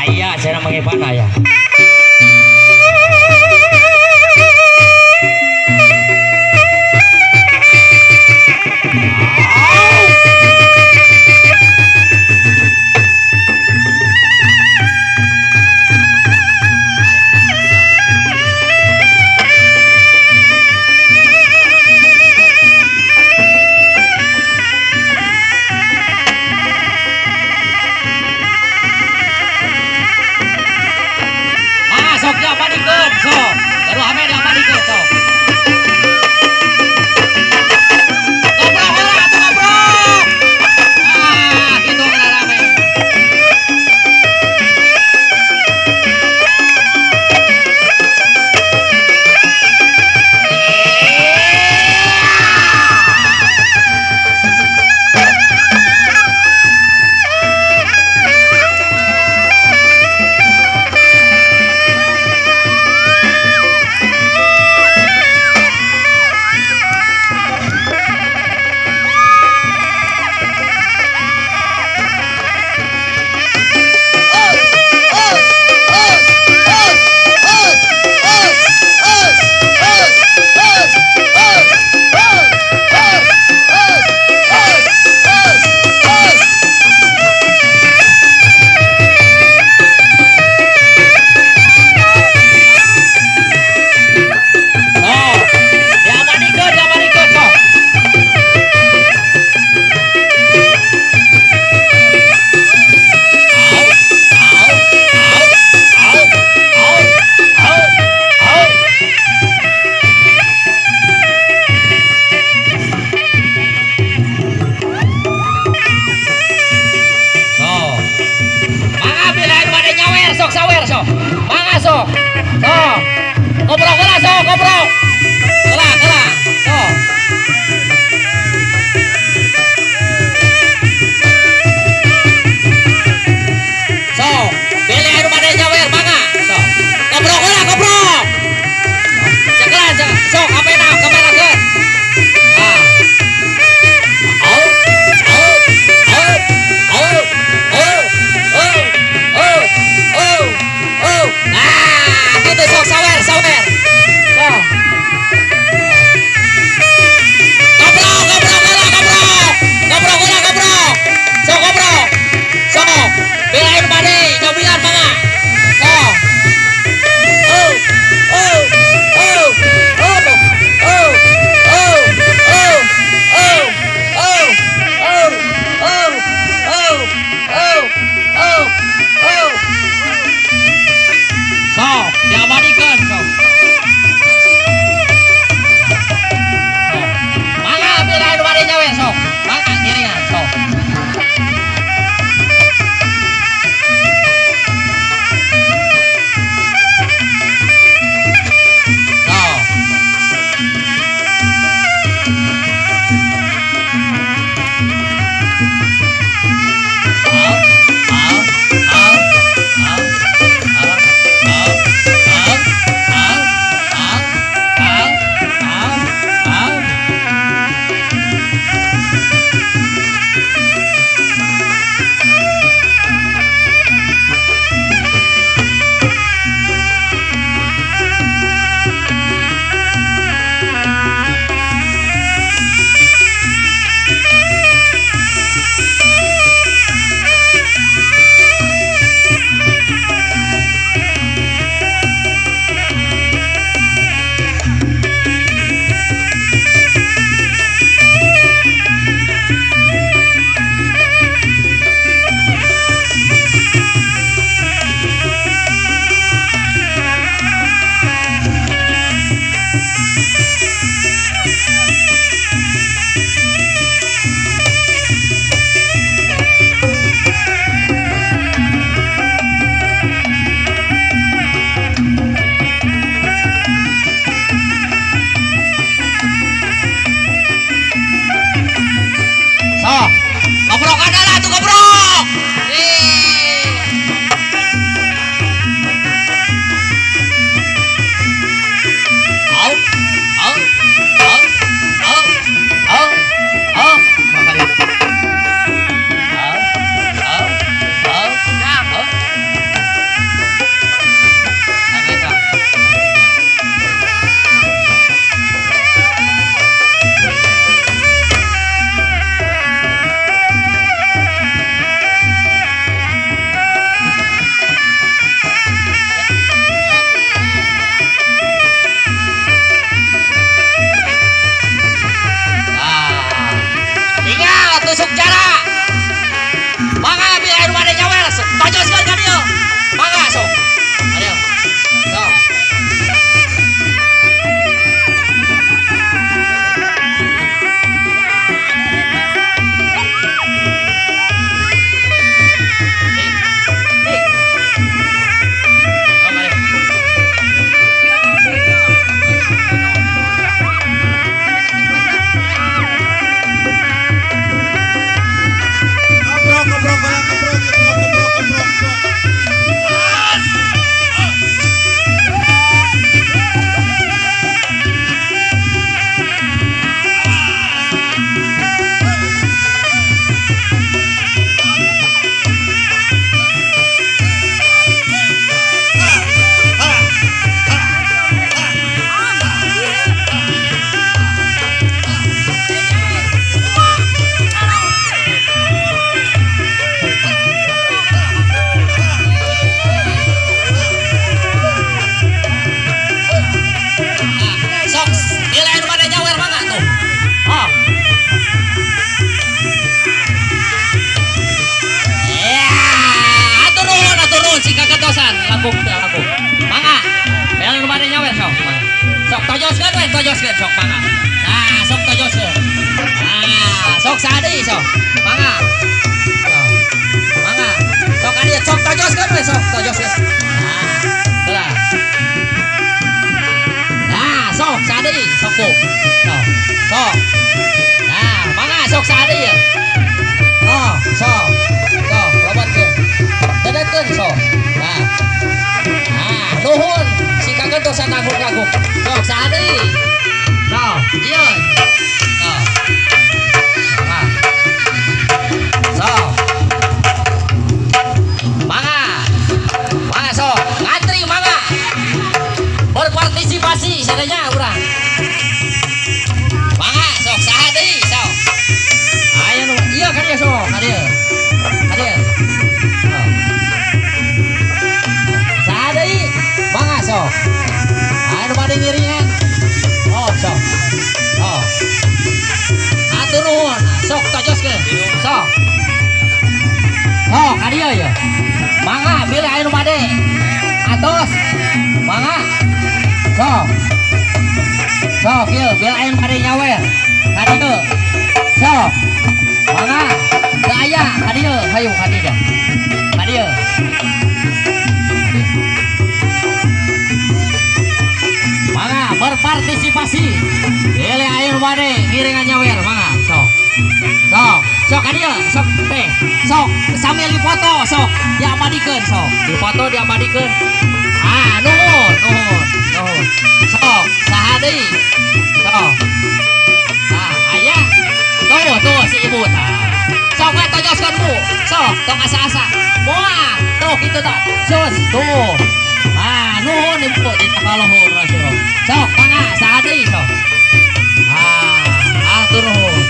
Ayah saya mengipan ayah. silakan lakukan lakukan. Mangga. Bela nu bade nyawer sok. Sok tojoskeun we tojoskeun sok mangga. Nah, sok tojoskeun. Nah, sok sadi sok. Mangga. Mangga. Sok adieu sok tojoskeun we sok tojoskeun. Nah, teulah. Nah, sok sadi sok ku. Sok. Sok. Nah, mangga sok sadi ya. Oh, sok. Sok, lobotkeun. Dedetkeun sok. Nah. Nah, nuhun. Sikakeun dosa tanggung-tanggung. Sok sadi. Sok, ieu. Sok. Nah. Sok. Mangga. Mangga sok. Ngantri mangga. Berpartisipasi sadaya urang. Mangga sok sahadi sok. Ayo nu ieu kan ya sok. Hadieu. Hadieu. Oh. Sahadi. Mangga sok. Ayo nu bade ngiringan. Oh sok. Oh. Atur nuhun. Sok tojoskeun. Sok. Oh, hadieu ya. Mangga pilih ayo nu bade. Atos. Mangga. Sok. Sok ieu biar ayeuna bade nyawer. Hadieu. Sok. Mangga. Teu aya hadieu, hayu hadieu. Hadieu. Mangga berpartisipasi. Pilih ayeuna bade ngiringan nyawer mangga. Sok. Sok. Sok hadieu, sok teh. Sok sambil dipoto sok diabadikeun sok. Dipoto diabadikeun. Ah, nuhun, nuhun, nuhun. Sok, sahadi. Sok. Nah, aya. Tuh si ibu tah. Sok we tojoskeun Bu. Sok, tong asa-asa. Moal, tuh kitu tah. Sus, tuh. Ah, nuhun ibu ditakaluhur rasul. Sok, mangga sahadi sok. Ah, atur nuhun.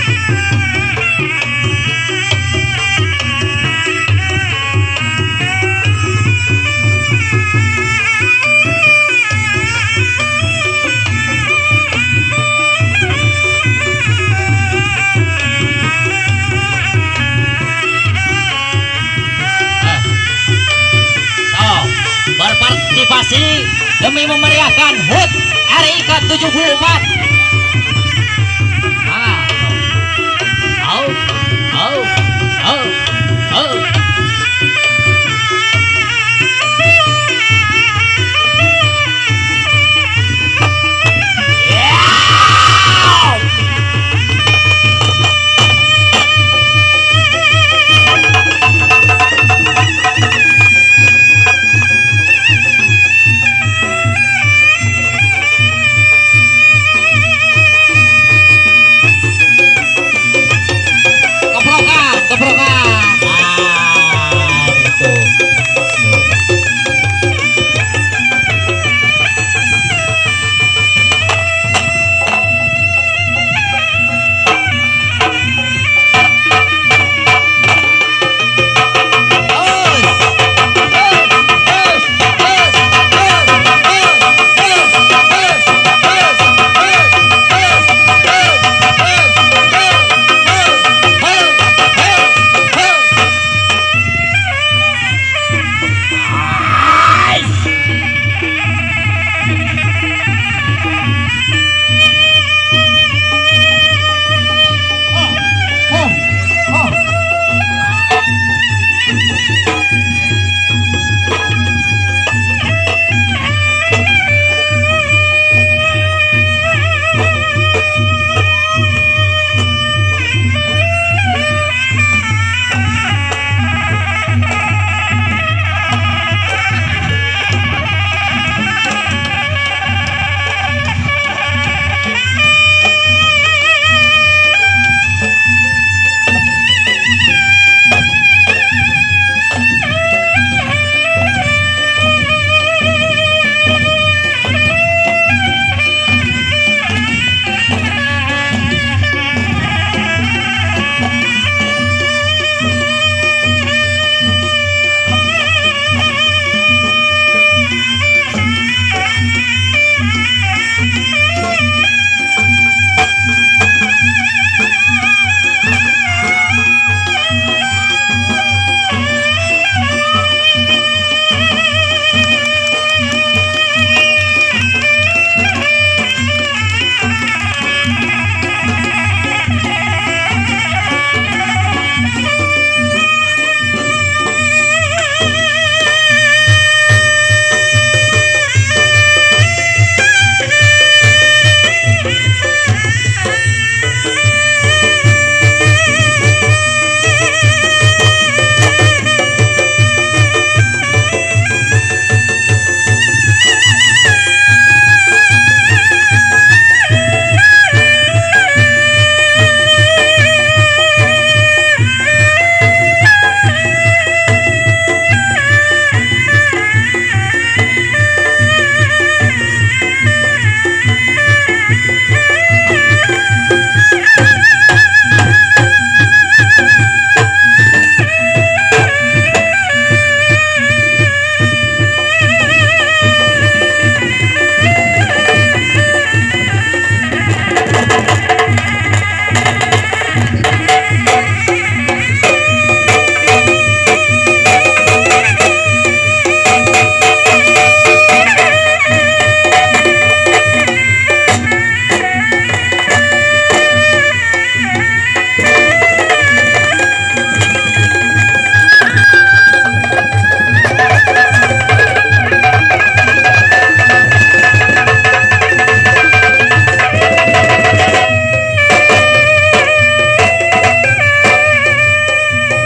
Berpartisipasi demi memeriahkan HUT RI ke-74